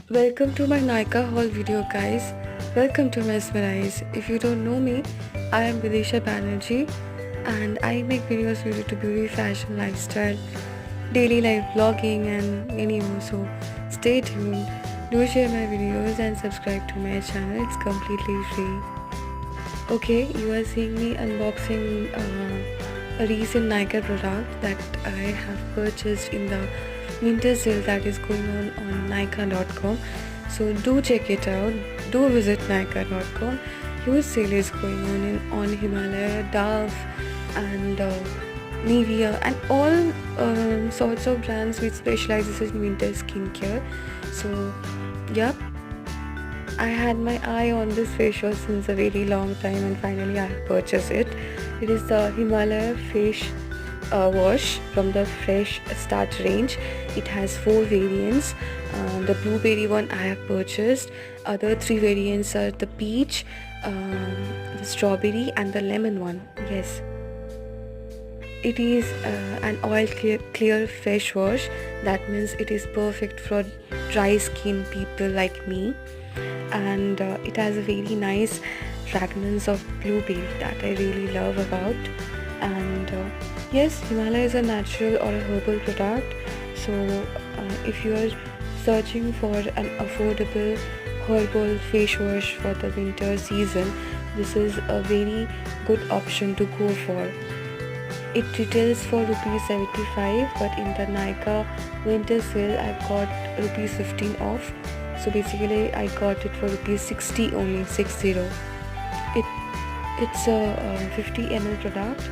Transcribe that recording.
Welcome to my Nykaa haul video, guys. Welcome to Mesmerize. If you don't know me, I am Vidisha Banerjee and I make videos related to beauty, fashion, lifestyle, daily life vlogging and many more. So stay tuned, do share my videos and subscribe to my channel. It's completely free. Okay, you are seeing me unboxing a recent Nykaa product that I have purchased in the winter sale that is going on Nykaa.com. So do check it out. Do visit Nykaa.com. Huge sale is going on Himalaya, Dove, and Nivea, and all sorts of brands which specializes in winter skincare. So, yeah. I had my eye on this face wash since a very long time and finally I purchased it. It is the Himalaya face wash from the Fresh Start range. It has 4 variants. The blueberry one I have purchased. Other 3 variants are the peach, the strawberry and the lemon one. Yes. It is an oil clear face wash. That means it is perfect for dry skin people like me. And it has a very nice fragrance of blueberry that I really love about. And yes, Himalaya is a natural or a herbal product. So if you are searching for an affordable herbal face wash for the winter season, this is a very good option to go for. It retails for ₹75, but in the Nykaa winter sale I got ₹15 off. So basically I got it for ₹60 only, 60. It's a 50 ml product